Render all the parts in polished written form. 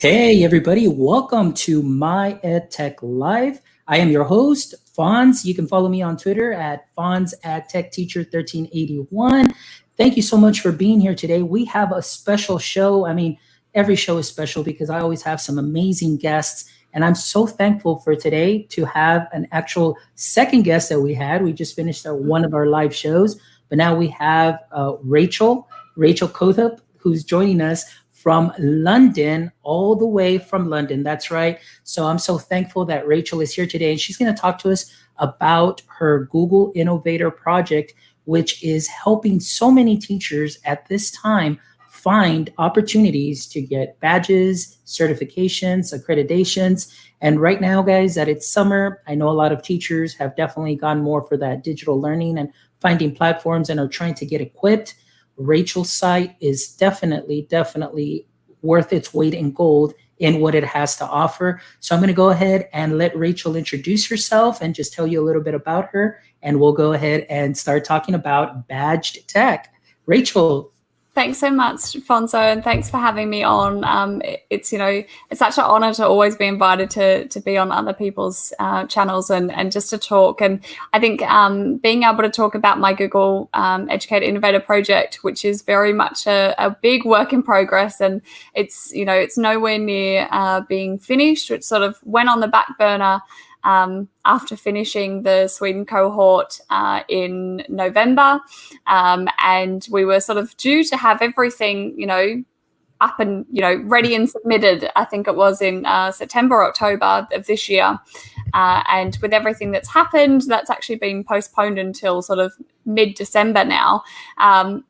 Hey, everybody, welcome to my EdTech Live. I am your host, Fonz. You can follow me on Twitter at FonzAdTechTeacher1381. Thank you so much for being here today. We have a special show. I mean, every show is special because I always have some amazing guests. And I'm so thankful for today to have an actual second guest that we had. We just finished one of our live shows, but now we have Rachel Coathup, who's joining us from London, all the way from London. That's right. So I'm so thankful that Rachel is here today, and she's going to talk to us about her Google Innovator project, which is helping so many teachers at this time find opportunities to get badges, certifications, accreditations. And right now, guys, that it's summer, I know a lot of teachers have definitely gone more for that digital learning and finding platforms and are trying to get equipped. Rachel's site is definitely worth its weight in gold in what it has to offer. So I'm going to go ahead and let Rachel introduce herself and just tell you a little bit about her, and we'll go ahead and start talking about BadgEdTech. Rachel. Thanks so much, Fonzo, and thanks for having me on. It's such an honor to always be invited to be on other people's channels and just to talk. And I think being able to talk about my Google Educator Innovator project, which is very much a big work in progress, and it's nowhere near being finished. It sort of went on the back burner after finishing the Sweden cohort in November, and we were sort of due to have everything, up and, ready and submitted. I think it was in September, October of this year. And with everything that's happened, that's actually been postponed until sort of mid-December now,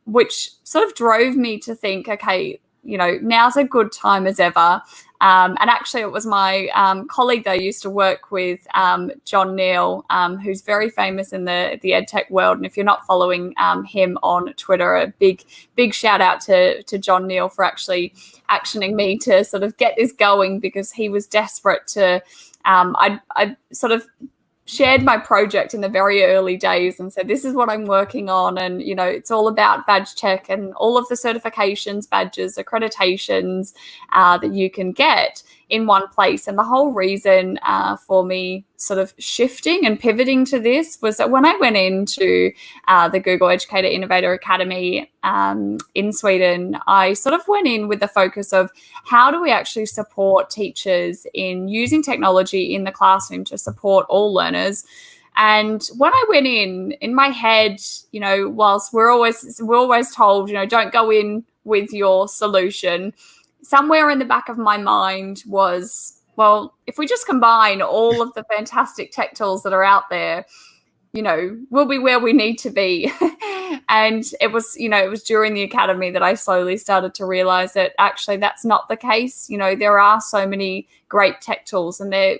which sort of drove me to think, okay, now's a good time as ever. And actually, it was my colleague that I used to work with, John Neal, who's very famous in the EdTech world. And if you're not following him on Twitter, a big shout out to John Neal for actually actioning me to sort of get this going, because he was desperate to. I sort of shared my project in the very early days and said, this is what I'm working on. And, it's all about BadgEdTech and all of the certifications, badges, accreditations that you can get in one place. And the whole reason for me sort of shifting and pivoting to this was that when I went into the Google Educator Innovator Academy in Sweden, I sort of went in with the focus of how do we actually support teachers in using technology in the classroom to support all learners. And when I went in my head, whilst we're always told, don't go in with your solution, somewhere in the back of my mind was, well, if we just combine all of the fantastic tech tools that are out there, we'll be where we need to be. And it was during the academy that I slowly started to realize that actually that's not the case. There are so many great tech tools, and they're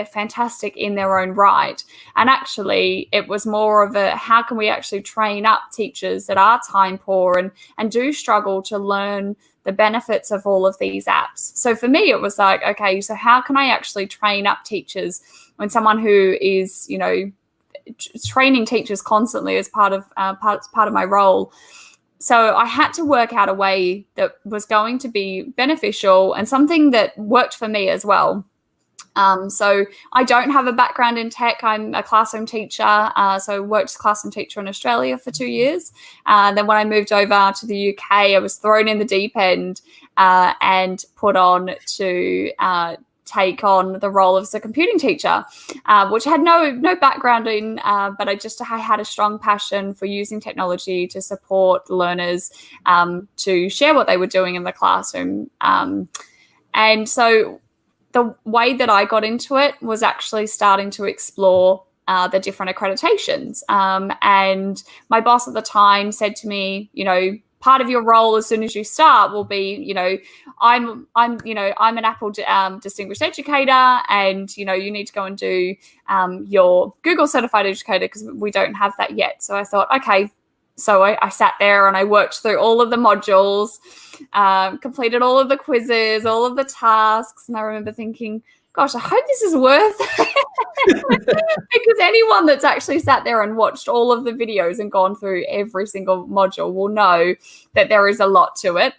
fantastic in their own right. And actually, it was more of a, how can we actually train up teachers that are time poor and do struggle to learn the benefits of all of these apps? So for me, it was like, okay, so how can I actually train up teachers when someone who is, training teachers constantly as part of my role? So I had to work out a way that was going to be beneficial and something that worked for me as well. So I don't have a background in tech. I'm a classroom teacher. So I worked as a classroom teacher in Australia for 2 years. Then when I moved over to the UK, I was thrown in the deep end and put on to take on the role of as a computing teacher, which I had no background in, but I had a strong passion for using technology to support learners to share what they were doing in the classroom. And so the way that I got into it was actually starting to explore the different accreditations. And my boss at the time said to me, part of your role as soon as you start will be, I'm an Apple Distinguished Educator, and, you need to go and do your Google Certified Educator, because we don't have that yet. So I thought, okay. So I sat there and I worked through all of the modules, completed all of the quizzes, all of the tasks. And I remember thinking, gosh, I hope this is worth it. Because anyone that's actually sat there and watched all of the videos and gone through every single module will know that there is a lot to it.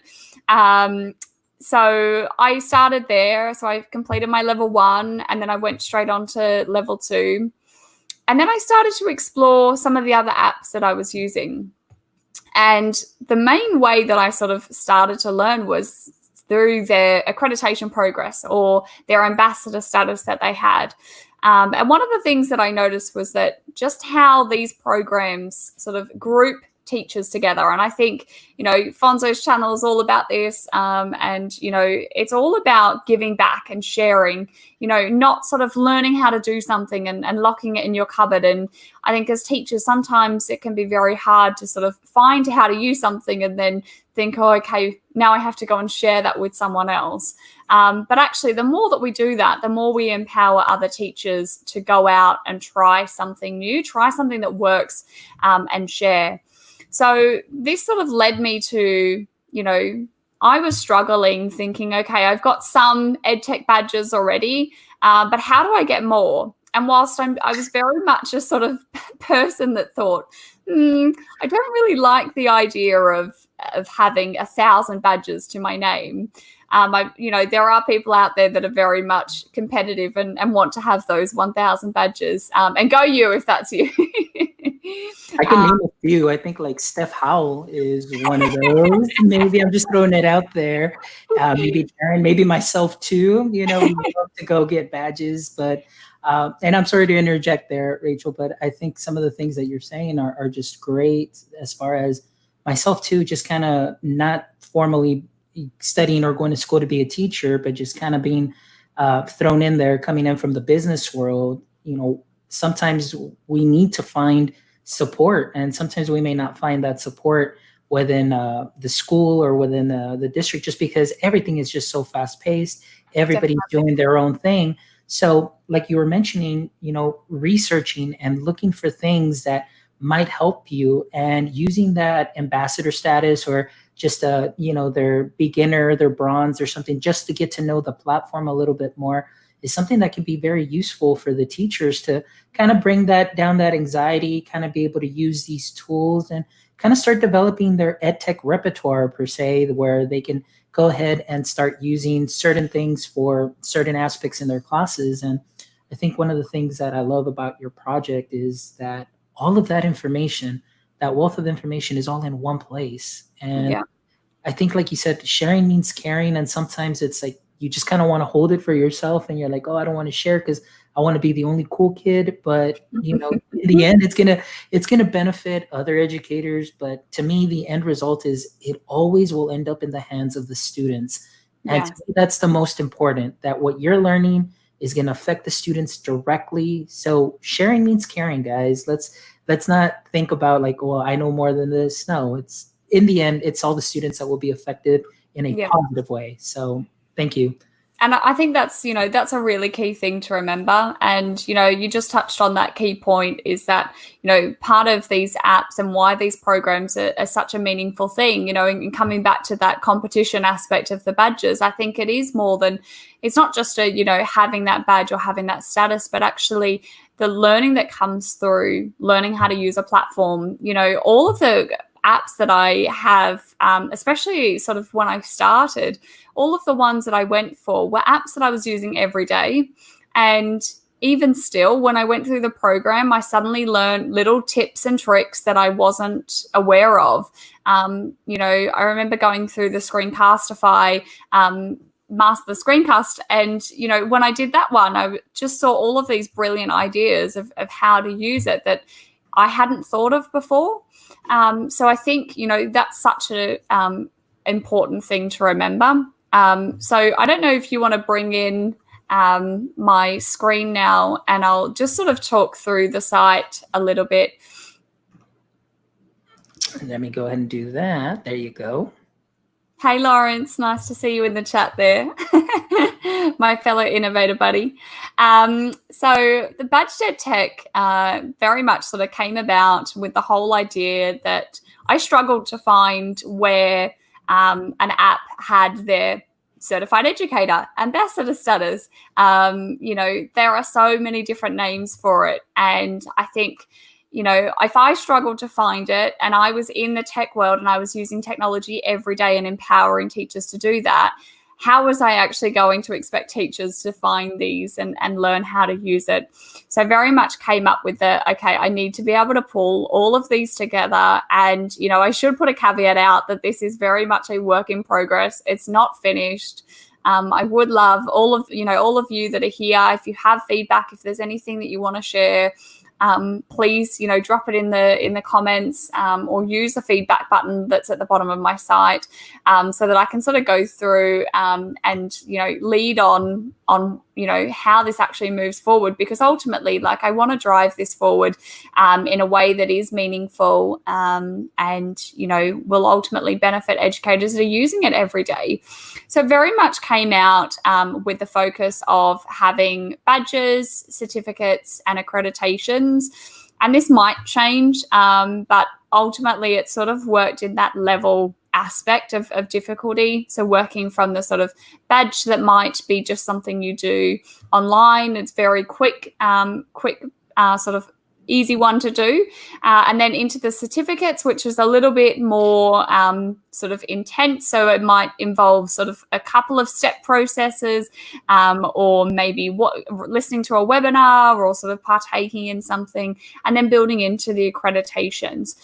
So I started there. So I completed my level 1, and then I went straight on to level 2. And then I started to explore some of the other apps that I was using. And the main way that I sort of started to learn was through their accreditation progress or their ambassador status that they had. And one of the things that I noticed was that just how these programs sort of group teachers together. And I think, Fonzo's channel is all about this. And, it's all about giving back and sharing, not sort of learning how to do something and locking it in your cupboard. And I think as teachers, sometimes it can be very hard to sort of find how to use something and then think, oh, okay, now I have to go and share that with someone else. But actually, the more that we do that, the more we empower other teachers to go out and try something new, try something that works, and share. So this sort of led me to, I was struggling thinking, okay, I've got some EdTech badges already, but how do I get more? And whilst I was very much a sort of person that thought, I don't really like the idea of having 1,000 badges to my name. There are people out there that are very much competitive and want to have those 1,000 badges. And go you if that's you. I can name a few. I think like Steph Howell is one of those. Maybe I'm just throwing it out there. Maybe Darren, maybe myself too. We love to go get badges, but and I'm sorry to interject there, Rachel, but I think some of the things that you're saying are just great as far as myself too, just kind of not formally studying or going to school to be a teacher, but just kind of being thrown in there, coming in from the business world. Sometimes we need to find support, and sometimes we may not find that support within the school or within the district, just because everything is just so fast paced. Everybody's doing their own thing. So like you were mentioning, researching and looking for things that might help you, and using that ambassador status or just their beginner, their bronze or something, just to get to know the platform a little bit more, is something that can be very useful for the teachers to kind of bring that down, that anxiety, kind of be able to use these tools and kind of start developing their EdTech repertoire per se, where they can go ahead and start using certain things for certain aspects in their classes. And I think one of the things that I love about your project is that all of that information, that wealth of information, is all in one place. And I think, like you said, sharing means caring. And sometimes it's like, you just kind of want to hold it for yourself, and you're like, oh, I don't want to share because I want to be the only cool kid. But in the end, it's gonna benefit other educators. But to me, the end result is it always will end up in the hands of the students. And to me, that's the most important, that what you're learning is going to affect the students directly. So sharing means caring, guys. Let's not think about like, well, I know more than this. No, it's in the end, it's all the students that will be affected in a positive way. So thank you. And I think that's a really key thing to remember. And, you just touched on that key point, is that, part of these apps and why these programs are such a meaningful thing, and coming back to that competition aspect of the badges, I think it is more than, it's not just having that badge or having that status, but actually the learning that comes through learning how to use a platform. All of the apps that I have, especially sort of when I started, all of the ones that I went for were apps that I was using every day. And even still, when I went through the program, I suddenly learned little tips and tricks that I wasn't aware of. I remember going through the Screencastify, Master the Screencast, and when I did that one, I just saw all of these brilliant ideas of how to use it that I hadn't thought of before. So I think that's such a important thing to remember. So I don't know if you want to bring in my screen now, and I'll just sort of talk through the site a little bit. Let me go ahead and do that. There you go. Hey, Lawrence, nice to see you in the chat there. My fellow innovator buddy. So the BadgEdTech very much sort of came about with the whole idea that I struggled to find where an app had their certified educator, ambassador status. There are so many different names for it. And I think, if I struggled to find it, and I was in the tech world and I was using technology every day and empowering teachers to do that, how was I actually going to expect teachers to find these and learn how to use it? So very much came up with okay, I need to be able to pull all of these together. And, I should put a caveat out that this is very much a work in progress. It's not finished. I would love all of you that are here. If you have feedback, if there's anything that you want to share, please, drop it in the comments, or use the feedback button that's at the bottom of my site, so that I can sort of go through and lead on how this actually moves forward, because ultimately, I want to drive this forward in a way that is meaningful, and will ultimately benefit educators that are using it every day. So very much came out with the focus of having badges, certificates, and accreditations. And this might change, but ultimately it sort of worked in that level aspect of difficulty. So working from the sort of badge that might be just something you do online. It's very quick, sort of easy one to do, and then into the certificates, which is a little bit more sort of intense. So it might involve sort of a couple of step processes, or maybe listening to a webinar, or sort of partaking in something, and then building into the accreditations,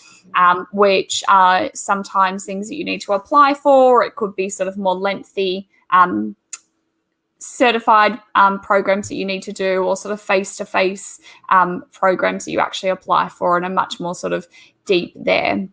which are sometimes things that you need to apply for. It could be sort of more lengthy certified programs that you need to do, or sort of face-to-face programs that you actually apply for, and are much more sort of deep there.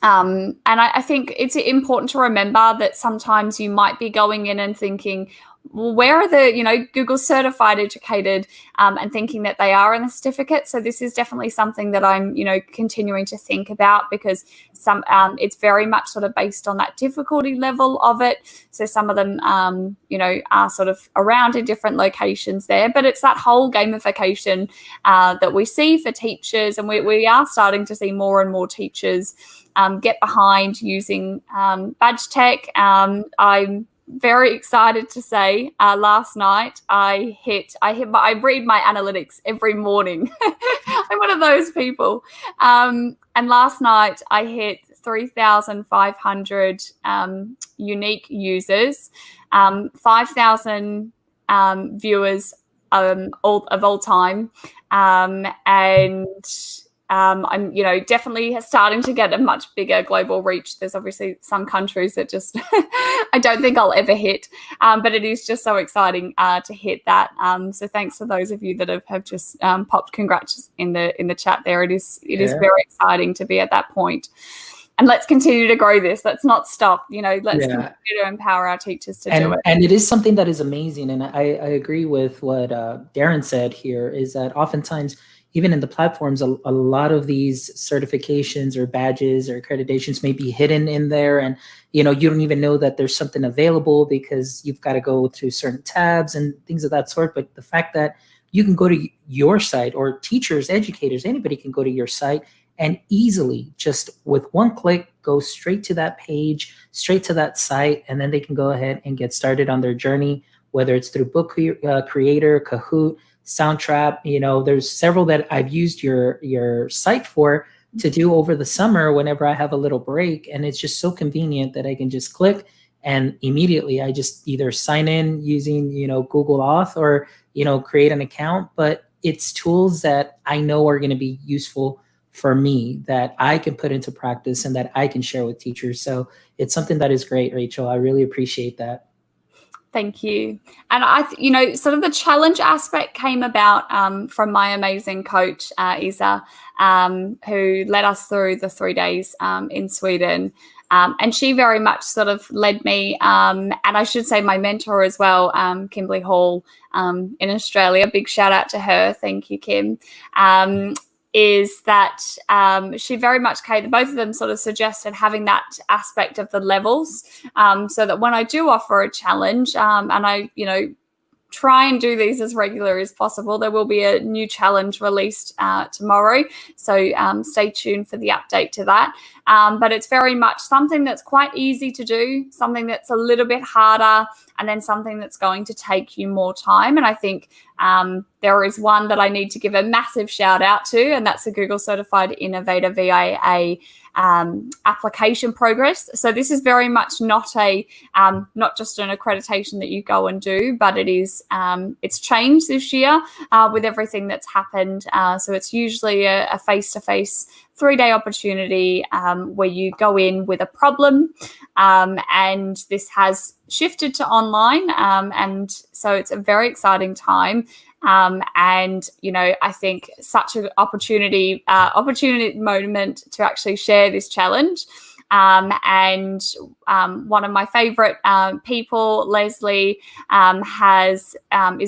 And I think it's important to remember that sometimes you might be going in and thinking, well, where are the, Google certified educated, and thinking that they are in the certificate. So this is definitely something that I'm, continuing to think about, because it's very much sort of based on that difficulty level of it. So some of them, are sort of around in different locations there, but it's that whole gamification that we see for teachers. And we are starting to see more and more teachers get behind using BadgEdTech. I'm very excited to say last night I read my analytics every morning. I'm one of those people. And last night I hit 3,500 unique users, 5,000 viewers of all time, and I'm, definitely starting to get a much bigger global reach. There's obviously some countries that just I don't think I'll ever hit, but it is just so exciting to hit that. So thanks to those of you that have just popped congrats in the chat there. It is very exciting to be at that point. And let's continue to grow this. Let's not stop. Let's continue to empower our teachers to do it. And it is something that is amazing. And I agree with what Darren said here, is that oftentimes, even in the platforms, a lot of these certifications or badges or accreditations may be hidden in there, and you don't even know that there's something available, because you've got to go through certain tabs and things of that sort. But the fact that you can go to your site, or teachers, educators, anybody can go to your site and easily, just with one click, go straight to that page, straight to that site, and then they can go ahead and get started on their journey, whether it's through Book Creator, Kahoot, Soundtrap. There's several that I've used your site for to do over the summer whenever I have a little break, and it's just so convenient that I can just click, and immediately I just either sign in using Google Auth, or create an account. But it's tools that I know are going to be useful for me, that I can put into practice and that I can share with teachers. So it's something that is great, Rachel. I really appreciate that. Thank you. And sort of the challenge aspect came about from my amazing coach, Isa, who led us through the 3 days in Sweden. And she very much sort of led me, and I should say my mentor as well, Kimberly Hall in Australia. Big shout out to her. Thank you, Kim. Is that she very much both of them sort of suggested having that aspect of the levels, so that when I do offer a challenge, and I, try and do these as regular as possible, there will be a new challenge released tomorrow. So stay tuned for the update to that. But it's very much something that's quite easy to do, something that's a little bit harder, and then something that's going to take you more time. And I think There is one that I need to give a massive shout out to, and that's the Google Certified Innovator VIA application progress. So this is very much not just an accreditation that you go and do, but it's changed this year with everything that's happened. So it's usually a face-to-face 3-day opportunity where you go in with a problem, and this has shifted to online, and so it's a very exciting time. And I think such an opportunity moment to actually share this challenge. And one of my favorite people, Leslie, is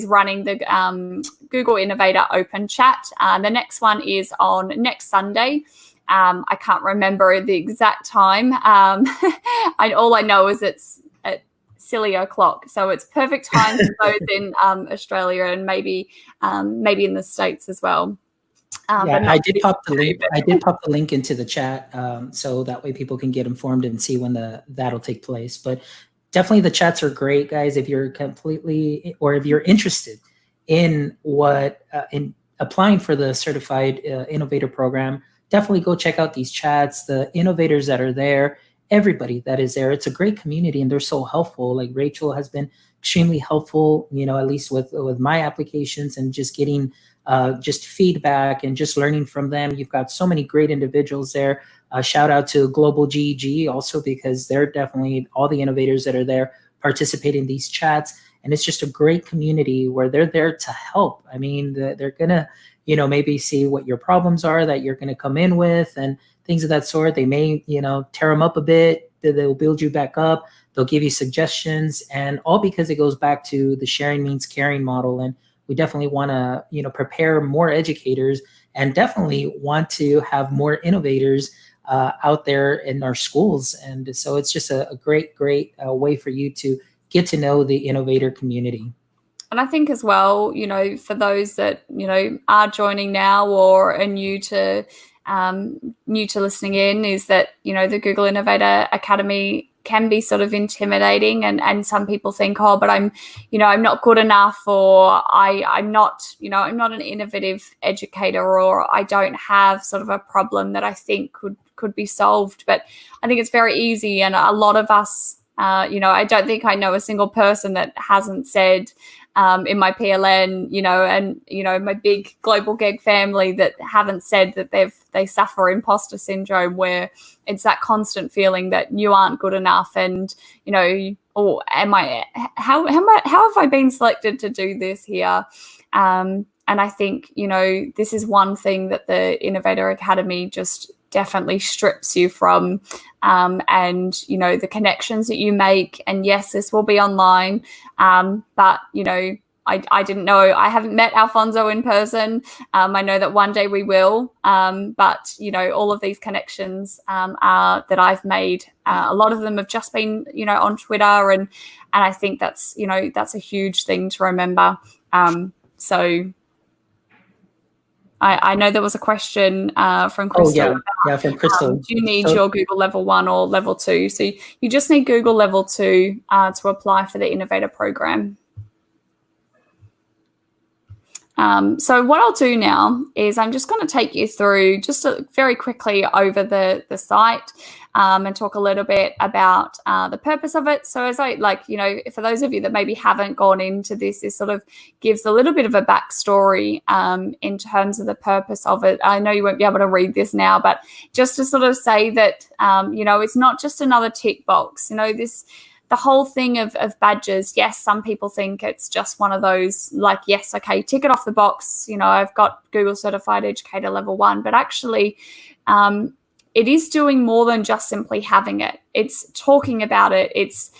running the Google Innovator Open Chat. The next one is on next Sunday. I can't remember the exact time. All I know is it's at silly o'clock, so it's perfect time for those in Australia and maybe in the States as well. I did pop the link. I did pop the link into the chat, so that way people can get informed and see when that'll take place. But definitely, the chats are great, guys. If you're if you're interested in in applying for the Certified Innovator Program, definitely go check out these chats. The innovators that are there, everybody that is there, it's a great community, and they're so helpful. Like Rachel has been extremely helpful, at least with my applications, and just getting just feedback and just learning from them. You've got so many great individuals there. Shout out to Global GEG also, because they're definitely all the innovators that are there participate in these chats. And it's just a great community where they're there to help. I mean, they're going to, maybe see what your problems are that you're going to come in with and things of that sort. They may, tear them up a bit. They'll build you back up. They'll give you suggestions, and all because it goes back to the sharing means caring model. And we definitely want to, prepare more educators, and definitely want to have more innovators out there in our schools. And so it's just a great way for you to get to know the innovator community. And I think as well, for those that, are joining now or are new to listening in, is that, the Google Innovator Academy can be sort of intimidating, and some people think, oh, but I'm not good enough, or I'm not an innovative educator, or I don't have sort of a problem that I think could be solved. But I think it's very easy, and a lot of us, I don't think I know a single person that hasn't said in my PLN, and my big global gig family, that haven't said that they suffer imposter syndrome, where it's that constant feeling that you aren't good enough, and how have I been selected to do this here? And I think this is one thing that the Innovator Academy just definitely strips you from, and the connections that you make. And yes, this will be online, but I didn't know, I haven't met Alfonso in person. I know that one day we will, but all of these connections that I've made, a lot of them have just been on Twitter, and I think that's a huge thing to remember. So I know there was a question from Crystal. From Crystal. Do you need your Google Level 1 or Level 2? So you just need Google Level 2 to apply for the Innovator Program. So what I'll do now is I'm just going to take you through just very quickly over the site, and talk a little bit about the purpose of it. So as for those of you that maybe haven't gone into this sort of gives a little bit of a backstory in terms of the purpose of it. I know you won't be able to read this now, but just to sort of say that, it's not just another tick box. The whole thing of badges, yes, some people think it's just one of those, like, yes, okay, tick it off the box, I've got Google Certified Educator Level 1, but actually it is doing more than just simply having it. It's talking about it. It's,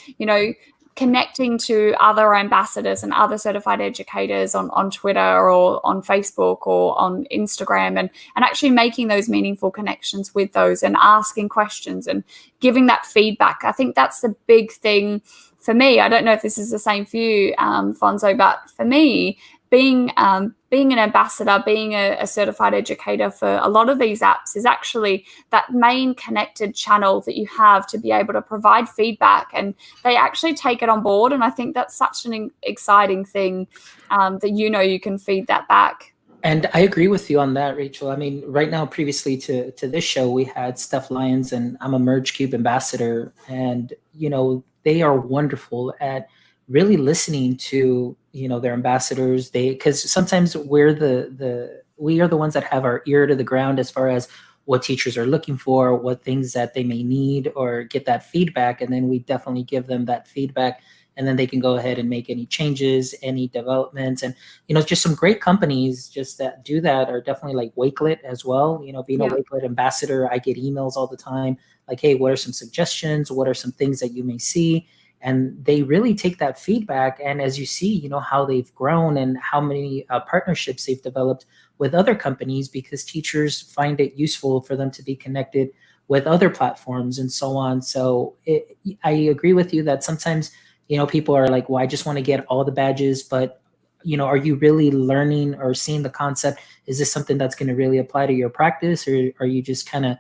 connecting to other ambassadors and other certified educators on Twitter or on Facebook or on Instagram, and actually making those meaningful connections with those, and asking questions and giving that feedback. I think that's the big thing for me. I don't know if this is the same for you, Fonzo, but for me, being an ambassador, being a certified educator for a lot of these apps is actually that main connected channel that you have to be able to provide feedback, and they actually take it on board. And I think that's such an exciting thing that you can feed that back. And I agree with you on that, Rachel. I mean, right now, previously to this show, we had Steph Lyons, and I'm a MergeCube ambassador, and they are wonderful at really listening to their ambassadors. Because sometimes we are the ones that have our ear to the ground as far as what teachers are looking for, what things that they may need, or get that feedback, and then we definitely give them that feedback. And then they can go ahead and make any changes, any developments. And, just some great companies just that do that are definitely like Wakelet as well. Being a Wakelet ambassador, I get emails all the time like, hey, what are some suggestions? What are some things that you may see? And they really take that feedback. And as you see, how they've grown and how many partnerships they've developed with other companies, because teachers find it useful for them to be connected with other platforms and so on. So I agree with you that sometimes people are like, well, I just want to get all the badges, but, are you really learning or seeing the concept? Is this something that's going to really apply to your practice, or are you just kind of,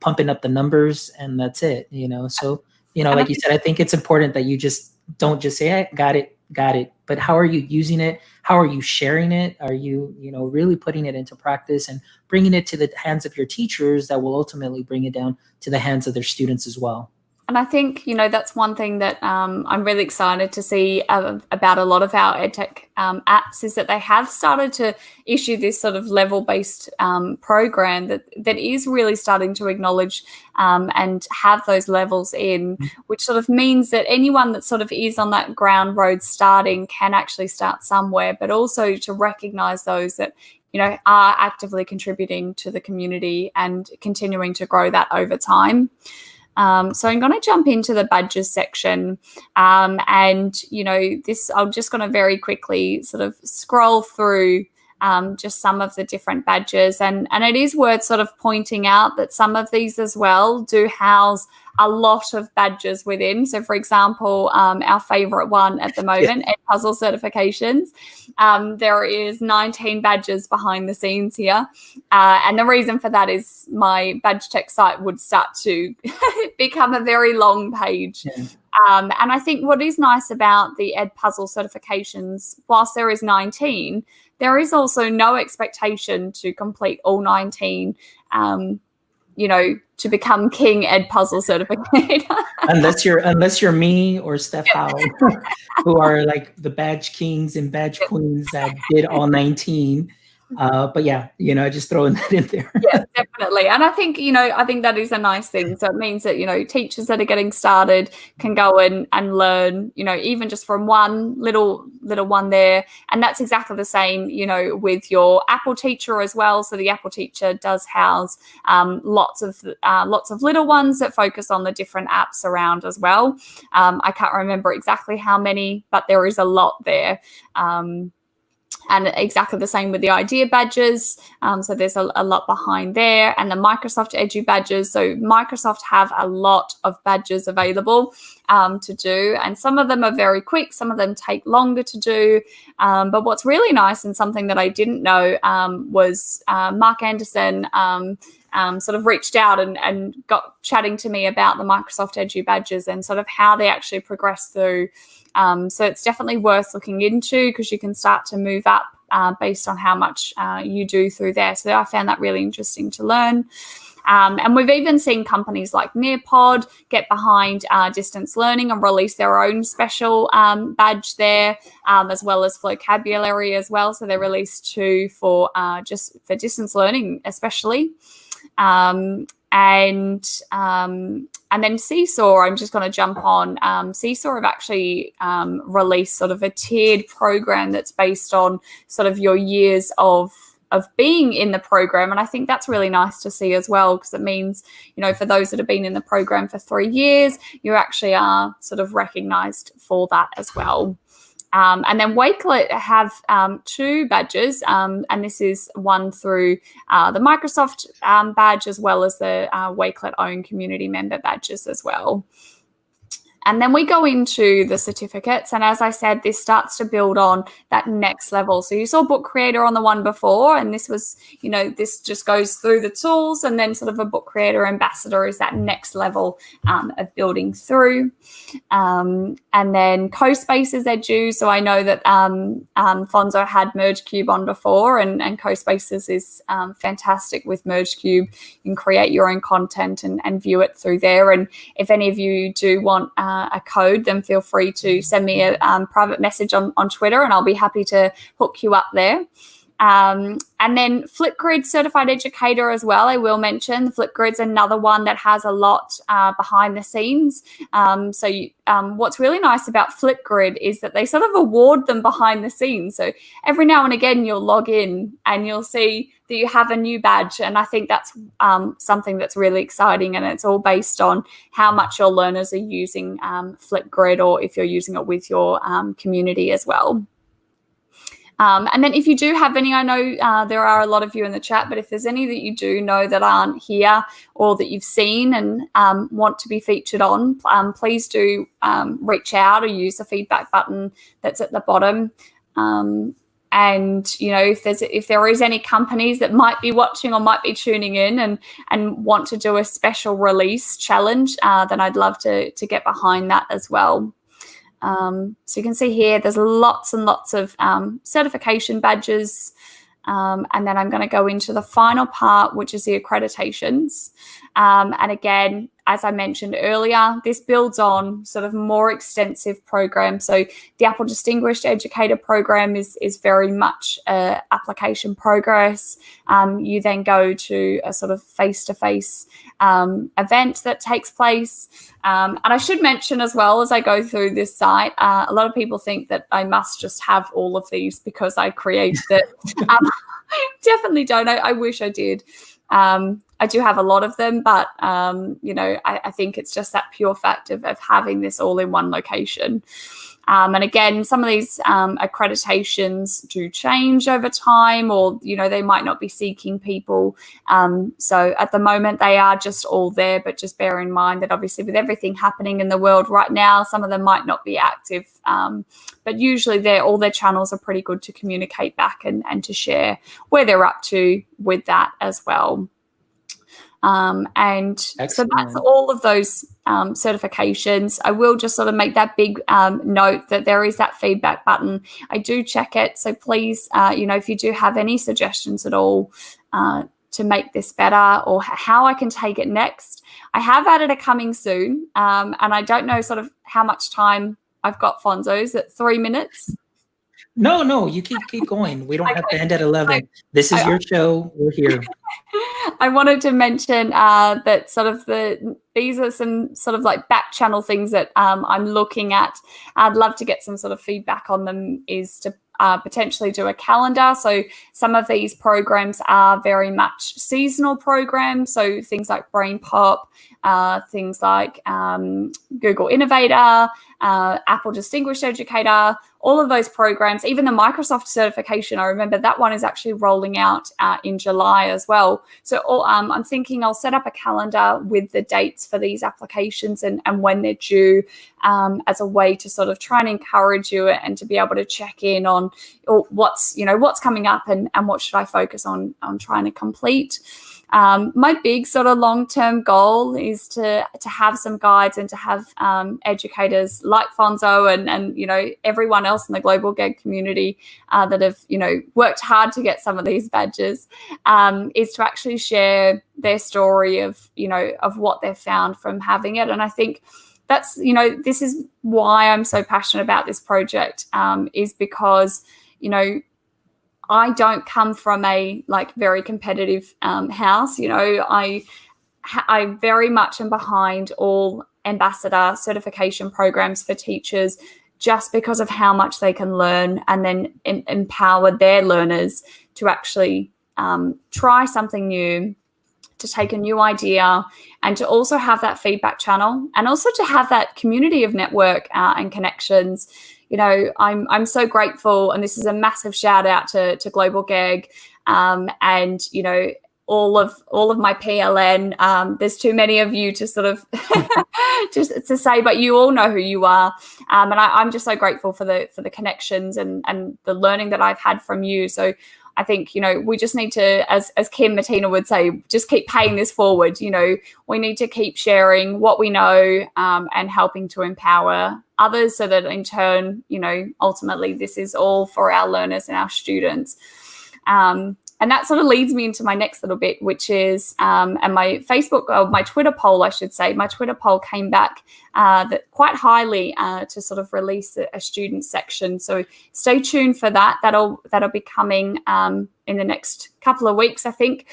pumping up the numbers and that's it, So, like you said, I think it's important that you just don't just say, hey, got it. But how are you using it? How are you sharing it? Are you, really putting it into practice and bringing it to the hands of your teachers that will ultimately bring it down to the hands of their students as well? And I think, that's one thing that I'm really excited to see about a lot of our EdTech apps is that they have started to issue this sort of level-based program that is really starting to acknowledge and have those levels in, which sort of means that anyone that sort of is on that ground road starting can actually start somewhere, but also to recognize those that are actively contributing to the community and continuing to grow that over time. So I'm going to jump into the badges section, and this I'm just going to very quickly sort of scroll through just some of the different badges, and it is worth sort of pointing out that some of these as well do house a lot of badges within. So, for example, our favorite one at the moment, Edpuzzle certifications, there is 19 badges behind the scenes here. And the reason for that is my BadgEdTech site would start to become a very long page. Yeah. And I think what is nice about the Edpuzzle certifications, whilst there is 19, there is also no expectation to complete all 19, to become King Edpuzzle certificator. unless you're me or Steph Howell, who are like the badge kings and badge queens that did all 19. But yeah, just throwing that in there. Yes, definitely. And I think, I think that is a nice thing. So it means that, teachers that are getting started can go and learn, even just from one little one there. And that's exactly the same, with your Apple Teacher as well. So the Apple Teacher does house lots of little ones that focus on the different apps around as well. I can't remember exactly how many, but there is a lot there. And exactly the same with the idea badges. So there's a lot behind there. And the Microsoft Edu badges. So Microsoft have a lot of badges available to do. And some of them are very quick. Some of them take longer to do. But what's really nice and something that I didn't know was Mark Anderson sort of reached out and got chatting to me about the Microsoft Edu badges and sort of how they actually progress through. So it's definitely worth looking into because you can start to move up based on how much you do through there. So I found that really interesting to learn. And we've even seen companies like Nearpod get behind distance learning and release their own special badge there, as well as vocabulary as well. So they released two for just for distance learning, especially. And then Seesaw, I'm just going to jump on. Seesaw have actually released sort of a tiered program that's based on sort of your years of being in the program. And I think that's really nice to see as well, because it means, for those that have been in the program for 3 years, you actually are sort of recognized for that as well. And then Wakelet have 2 badges, and this is one through the Microsoft badge as well as the Wakelet own community member badges as well. And then we go into the certificates. And as I said, this starts to build on that next level. So you saw Book Creator on the one before, and this was, this just goes through the tools, and then sort of a Book Creator Ambassador is that next level of building through. And then CoSpaces Edu. So I know that Fonzo had MergeCube on before, and CoSpaces is fantastic with MergeCube. You can create your own content and view it through there. And if any of you do want a code, then feel free to send me a private message on Twitter, and I'll be happy to hook you up there. And then Flipgrid Certified Educator as well, I will mention. Flipgrid's another one that has a lot behind the scenes. What's really nice about Flipgrid is that they sort of award them behind the scenes. So every now and again, you'll log in and you'll see that you have a new badge. And I think that's something that's really exciting. And it's all based on how much your learners are using Flipgrid, or if you're using it with your community as well. And then if you do have any, I know there are a lot of you in the chat, but if there's any that you do know that aren't here or that you've seen and want to be featured on, please do reach out or use the feedback button that's at the bottom. And, if there is any companies that might be watching or might be tuning in and want to do a special release challenge, then I'd love to get behind that as well. So you can see here, there's lots and lots of certification badges. And then I'm going to go into the final part, which is the accreditations. And again, as I mentioned earlier, this builds on sort of more extensive programs. So the Apple Distinguished Educator program is very much application progress. You then go to a sort of face-to-face event that takes place. And I should mention as well, as I go through this site, a lot of people think that I must just have all of these because I created it. Definitely don't. I wish I did. I do have a lot of them, but, I think it's just that pure fact of having this all in one location. And again, some of these accreditations do change over time, or, they might not be seeking people. So at the moment, they are just all there, but just bear in mind that obviously with everything happening in the world right now, some of them might not be active. But usually all their channels are pretty good to communicate back and to share where they're up to with that as well. And Excellent. So that's all of those certifications. I will just sort of make that big note that there is that feedback button. I do check it. So please, if you do have any suggestions at all to make this better or how I can take it next, I have added a coming soon. And I don't know sort of how much time I've got, Fonzo. Is it 3 minutes? No, you keep going. We don't have to end at 11. This is your show. We're here. I wanted to mention that sort of these are some sort of like back channel things that I'm looking at. I'd love to get some sort of feedback on them, is to potentially do a calendar. So some of these programs are very much seasonal programs. So things like Brain Pop, things like Google Innovator, Apple Distinguished Educator, all of those programs, even the Microsoft certification, I remember that one is actually rolling out in July as well. So I'm thinking I'll set up a calendar with the dates for these applications and when they're due, as a way to sort of try and encourage you and to be able to check in on what's coming up and what should I focus on trying to complete. My big sort of long-term goal is to have some guides and to have educators like Fonzo and everyone else in the Global GEG community that have worked hard to get some of these badges, is to actually share their story of what they've found from having it. And I think that's this is why I'm so passionate about this project, is because I don't come from a very competitive house. I very much am behind all ambassador certification programs for teachers, just because of how much they can learn and then empower their learners to actually try something new, to take a new idea, and to also have that feedback channel, and also to have that community of network and connections. I'm so grateful, and this is a massive shout out to Global GEG, and all of my PLN. There's too many of you to sort of just to say, but you all know who you are. And I'm just so grateful for the connections and the learning that I've had from you. So I think, we just need to, as Kim Martina would say, just keep paying this forward. We need to keep sharing what we know and helping to empower others so that in turn, ultimately this is all for our learners and our students. And that sort of leads me into my next little bit, which is, and my Facebook, or my Twitter poll, I should say, my Twitter poll came back that quite highly to sort of release a student section. So stay tuned for that. That'll be coming in the next couple of weeks, I think,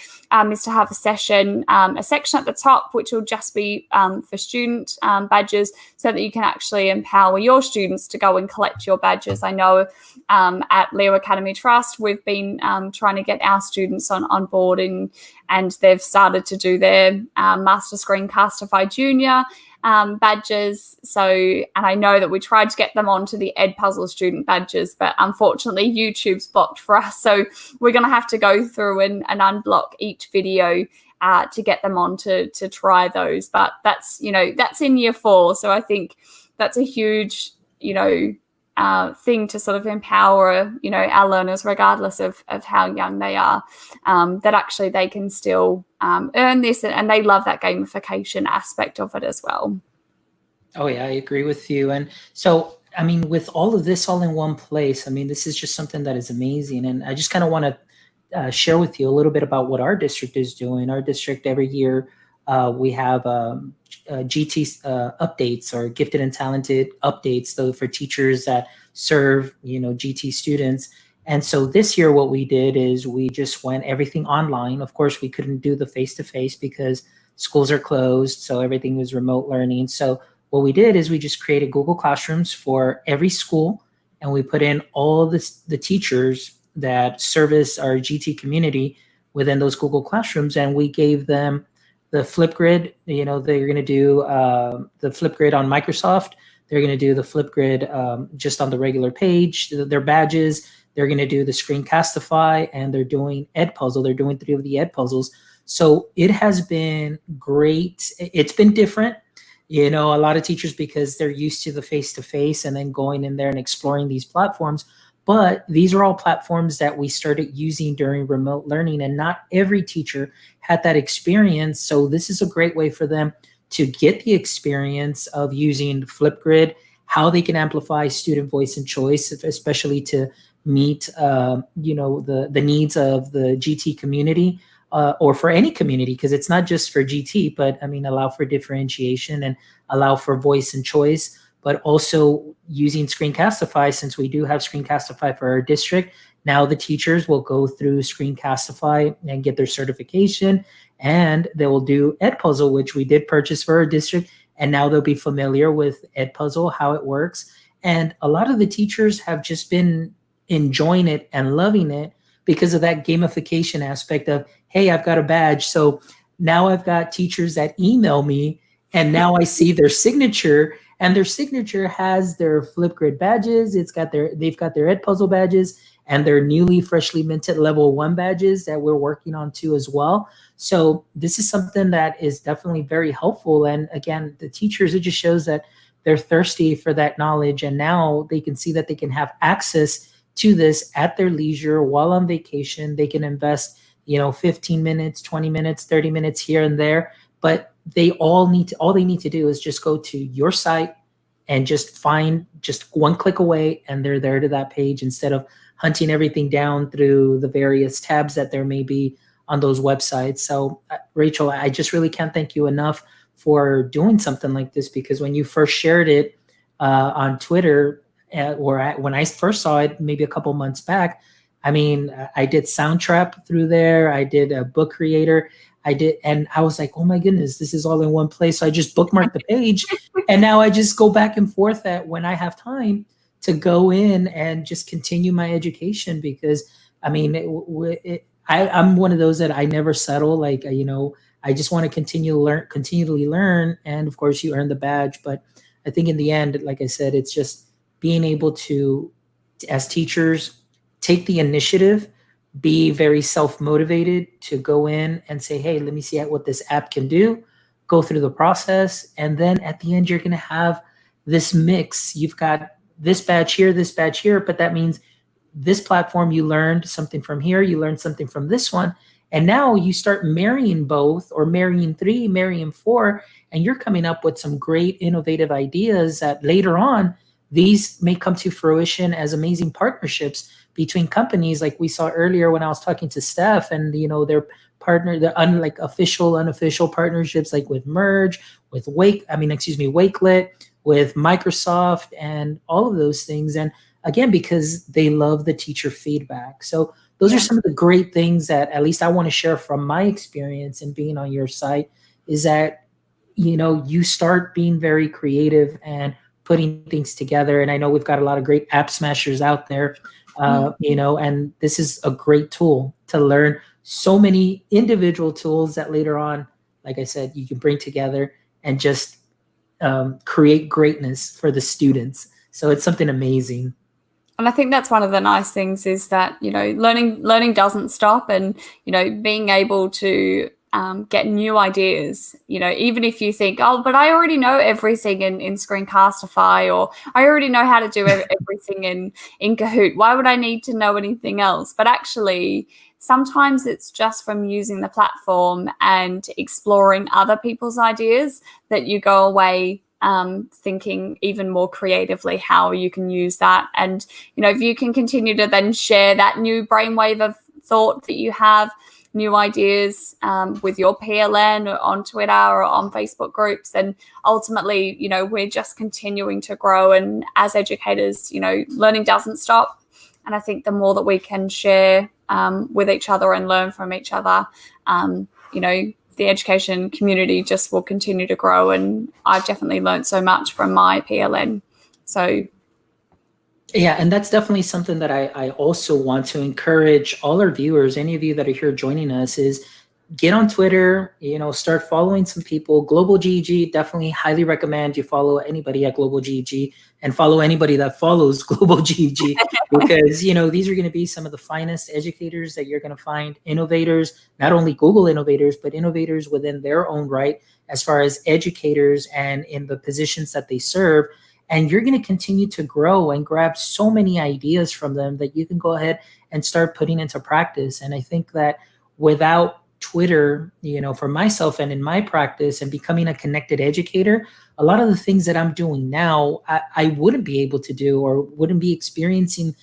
is to have a section at the top, which will just be for student badges, so that you can actually empower your students to go and collect your badges. I know at Leo Academy Trust, we've been trying to get our students on board, and they've started to do their Master Screencastify Junior badges. So, and I know that we tried to get them onto the Edpuzzle student badges, but unfortunately YouTube's blocked for us. So we're going to have to go through and unblock each video to get them on to try those. But that's in year 4. So I think that's a huge, thing to sort of empower, our learners, regardless of how young they are, that actually they can still earn this, and they love that gamification aspect of it as well. Oh yeah, I agree with you. And so, I mean, with all of this all in one place, I mean, this is just something that is amazing. And I just kind of want to share with you a little bit about what our district is doing. Our district, every year, we have GT updates, or gifted and talented updates, though, for teachers that serve, GT students. And so this year what we did is we just went everything online. Of course, we couldn't do the face-to-face because schools are closed, so everything was remote learning. So what we did is we just created Google Classrooms for every school, and we put in all the teachers that service our GT community within those Google Classrooms, and we gave them the Flipgrid. They're going to do the Flipgrid on Microsoft. They're going to do the Flipgrid just on the regular page. Their badges. They're going to do the Screencastify, and they're doing Edpuzzle. They're doing 3 of the Edpuzzles. So it has been great. It's been different. A lot of teachers, because they're used to the face-to-face and then going in there and exploring these platforms. But these are all platforms that we started using during remote learning, and not every teacher had that experience. So this is a great way for them to get the experience of using Flipgrid, how they can amplify student voice and choice, especially to meet the needs of the GT community, or for any community, because it's not just for GT, but I mean, allow for differentiation and allow for voice and choice. But also using Screencastify, since we do have Screencastify for our district, now the teachers will go through Screencastify and get their certification, and they will do Edpuzzle, which we did purchase for our district, and now they'll be familiar with Edpuzzle, how it works. And a lot of the teachers have just been enjoying it and loving it because of that gamification aspect of, hey, I've got a badge. So now I've got teachers that email me, and now I see their signature, and their signature has their Flipgrid badges. They've got their Edpuzzle badges and their newly freshly minted level 1 badges that we're working on too as well. So this is something that is definitely very helpful. And again, the teachers, it just shows that they're thirsty for that knowledge, and now they can see that they can have access to this at their leisure while on vacation. They can invest, 15 minutes, 20 minutes, 30 minutes here and there, but all they need to do is just go to your site and just find just one click away, and they're there to that page, instead of hunting everything down through the various tabs that there may be on those websites. So Rachel, I just really can't thank you enough for doing something like this, because when you first shared it on Twitter, when I first saw it maybe a couple months back, I mean, I did Soundtrap through there. I did a Book Creator. And I was like, oh my goodness, this is all in one place. So I just bookmarked the page, and now I just go back and forth when I have time to go in and just continue my education, because I mean, I'm one of those that I never settle. Like, I just want to continually learn. And of course you earn the badge. But I think in the end, like I said, it's just being able to, as teachers, take the initiative be very self-motivated to go in and say, hey, let me see what this app can do, go through the process. And then at the end, you're going to have this mix. You've got this badge here, but that means this platform, you learned something from here, you learned something from this one. And now you start marrying both, or marrying three, marrying four, and you're coming up with some great innovative ideas that later on, these may come to fruition as amazing partnerships between companies, like we saw earlier when I was talking to Steph, and their partner, the unlike official, unofficial partnerships, like with Merge, with Wakelet, with Microsoft, and all of those things. And again, because they love the teacher feedback. So those are some of the great things that at least I want to share from my experience in being on your site, is that you start being very creative and putting things together. And I know we've got a lot of great app smashers out there, and this is a great tool to learn so many individual tools that later on, like I said, you can bring together and just create greatness for the students. So it's something amazing. And I think that's one of the nice things, is that, learning doesn't stop, and, being able to get new ideas, even if you think, oh, but I already know everything in Screencastify, or I already know how to do everything in Kahoot. Why would I need to know anything else? But actually, sometimes it's just from using the platform and exploring other people's ideas that you go away thinking even more creatively how you can use that. And, if you can continue to then share that new brainwave of thought that you have, new ideas with your PLN or on Twitter or on Facebook groups, and ultimately, we're just continuing to grow. And as educators, learning doesn't stop. And I think the more that we can share with each other and learn from each other, the education community just will continue to grow. And I've definitely learned so much from my PLN. So yeah, and that's definitely something that I also want to encourage all our viewers, any of you that are here joining us, is get on Twitter, start following some people. Global GEG, definitely highly recommend you follow anybody at Global GEG, and follow anybody that follows Global GEG, because, these are going to be some of the finest educators that you're going to find, innovators, not only Google innovators, but innovators within their own right, as far as educators and in the positions that they serve. And you're going to continue to grow and grab so many ideas from them that you can go ahead and start putting into practice. And I think that without Twitter, for myself and in my practice and becoming a connected educator, a lot of the things that I'm doing now, I wouldn't be able to do, or wouldn't be experiencing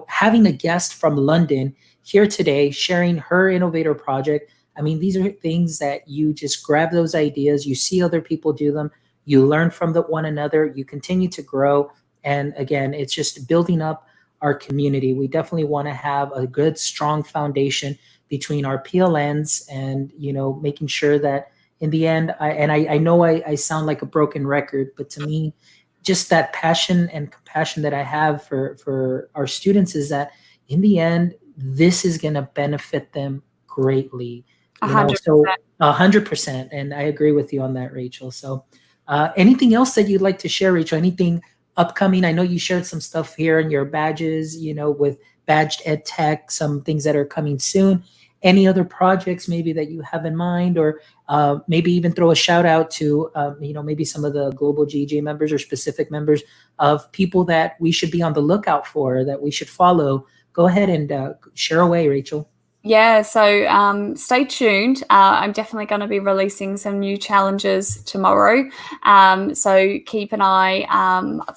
having a guest from London here today, sharing her innovator project. I mean, these are things that you just grab those ideas, you see other people do them, you learn from one another, you continue to grow. And again, it's just building up our community. We definitely want to have a good, strong foundation between our PLNs, and, making sure that in the end, I know I sound like a broken record, but to me, just that passion and compassion that I have for our students is that in the end, this is going to benefit them greatly. 100%. So 100%. And I agree with you on that, Rachel. So anything else that you'd like to share, Rachel? Anything upcoming? I know you shared some stuff here in your badges, with BadgEdTech, some things that are coming soon. Any other projects maybe that you have in mind, or maybe even throw a shout out to, maybe some of the Global GEG members or specific members of people that we should be on the lookout for, that we should follow. Go ahead and share away, Rachel. Yeah, so stay tuned. I'm definitely going to be releasing some new challenges tomorrow. So keep an eye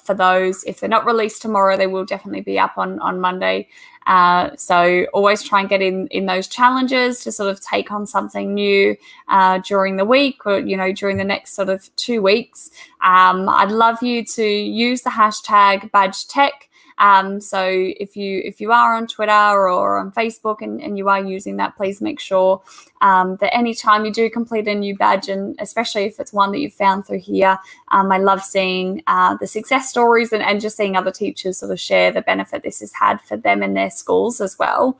for those. If they're not released tomorrow, they will definitely be up on Monday. So always try and get in those challenges to sort of take on something new during the week, or, during the next sort of 2 weeks. I'd love you to use the hashtag BadgEdTech. So if you are on Twitter or on Facebook and you are using that, please make sure that anytime you do complete a new badge, and especially if it's one that you've found through here, I love seeing the success stories and just seeing other teachers sort of share the benefit this has had for them and their schools as well.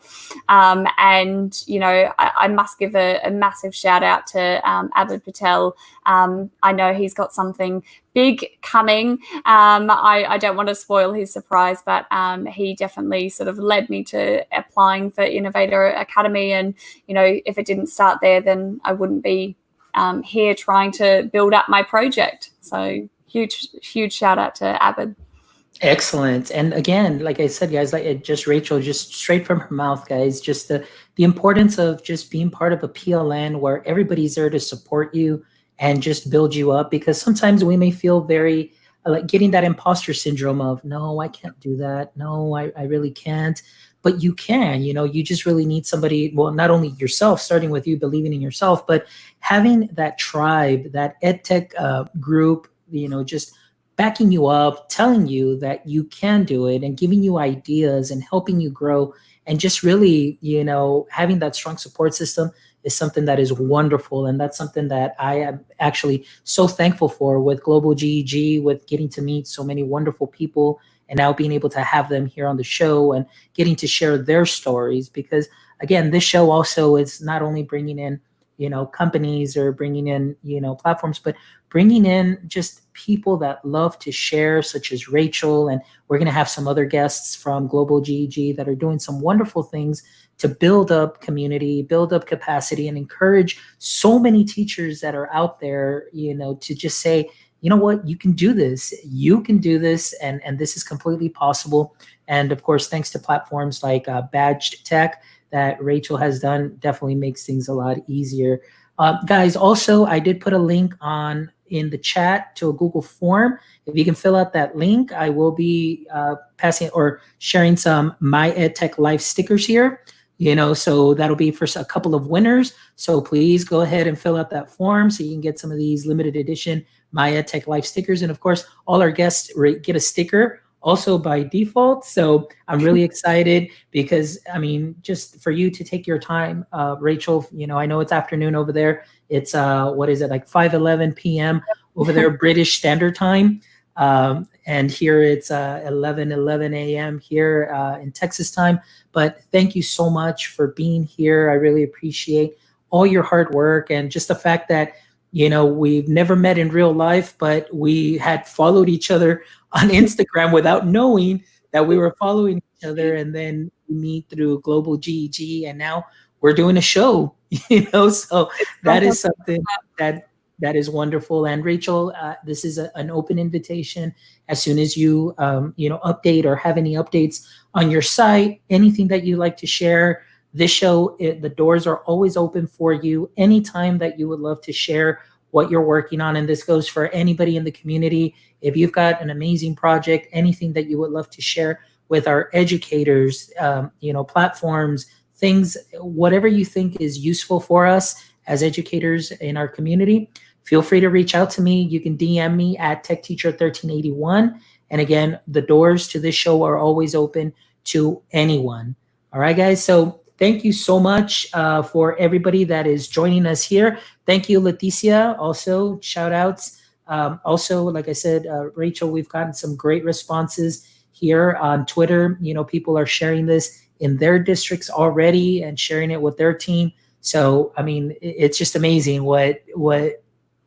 And, I must give a massive shout out to Abid Patel. I know he's got something big coming. I don't want to spoil his surprise, but he definitely sort of led me to applying for Innovator Academy. And, you know, if it didn't start there, then I wouldn't be here trying to build up my project. So huge shout out to Abid. Excellent. And again, like I said, guys, like just Rachel, just straight from her mouth, guys, just the importance of just being part of a PLN where everybody's there to support you and just build you up. Because sometimes we may feel very like getting that imposter syndrome of, no, I can't do that. No, I really can't. But you can, you know, you just really need somebody, well, not only yourself, starting with you believing in yourself, but having that tribe, that EdTech group, you know, just backing you up, telling you that you can do it and giving you ideas and helping you grow. And just really, you know, having that strong support system is something that is wonderful. And that's something that I am actually so thankful for with Global GEG, with getting to meet so many wonderful people and now being able to have them here on the show and getting to share their stories. Because again, this show also is not only bringing in, you know, companies or bringing in, you know, platforms, but bringing in just people that love to share, such as Rachel. And we're going to have some other guests from Global GEG that are doing some wonderful things to build up community, build up capacity, and encourage so many teachers that are out there, you know, to just say, you know what, you can do this, and this is completely possible. And of course, thanks to platforms like BadgEdTech that Rachel has done, definitely makes things a lot easier. Guys, also, I did put a link in the chat to a Google form. If you can fill out that link, I will be passing or sharing some My EdTech Life stickers here. You know, so that'll be for a couple of winners. So please go ahead and fill out that form so you can get some of these limited edition My EdTech Life stickers. And of course, all our guests get a sticker also by default. So I'm really excited because, I mean, just for you to take your time, Rachel, you know, I know it's afternoon over there. It's, what is it, like 5:11 p.m. over there, British Standard Time. And here it's 11:11 a.m. here in Texas time. But thank you so much for being here. I really appreciate all your hard work and just the fact that, you know, we've never met in real life, but we had followed each other on Instagram without knowing that we were following each other. And then we meet through Global GEG, and now we're doing a show, you know, so that is something that is wonderful. And Rachel, this is an open invitation. As soon as you, you know, update or have any updates on your site, anything that you like to share, this show, the doors are always open for you anytime that you would love to share what you're working on. And this goes for anybody in the community. If you've got an amazing project, anything that you would love to share with our educators, you know, platforms, things, whatever you think is useful for us as educators in our community, feel free to reach out to me. You can DM me at TechTeacher1381. And again, the doors to this show are always open to anyone. All right, guys. So thank you so much for everybody that is joining us here. Thank you, Leticia. Also, shout outs. Also, like I said, Rachel, we've gotten some great responses here on Twitter. You know, people are sharing this in their districts already and sharing it with their team. So, I mean, it's just amazing what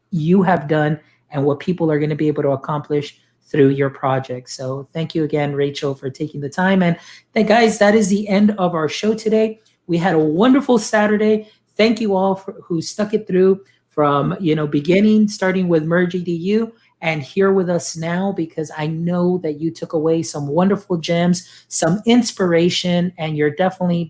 you have done and what people are going to be able to accomplish through your project. So thank you again, Rachel, for taking the time. And guys, that is the end of our show today. We had a wonderful Saturday. Thank you all who stuck it through from, you know, beginning, starting with Merge EDU and here with us now, because I know that you took away some wonderful gems, some inspiration, and you're definitely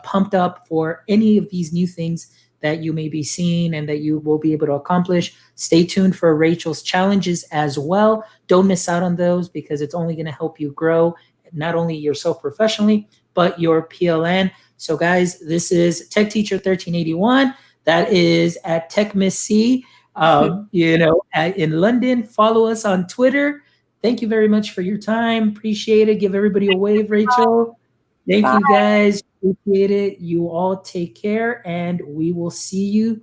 pumped up for any of these new things that you may be seeing and that you will be able to accomplish. Stay tuned for Rachel's challenges as well. Don't miss out on those because it's only going to help you grow, not only yourself professionally, but your PLN. So guys, this is Tech Teacher 1381. That is at Tech Miss C, you know, in London. Follow us on Twitter. Thank you very much for your time. Appreciate it. Give everybody a wave, Rachel. Thank you, guys. Appreciate it. You all take care, and we will see you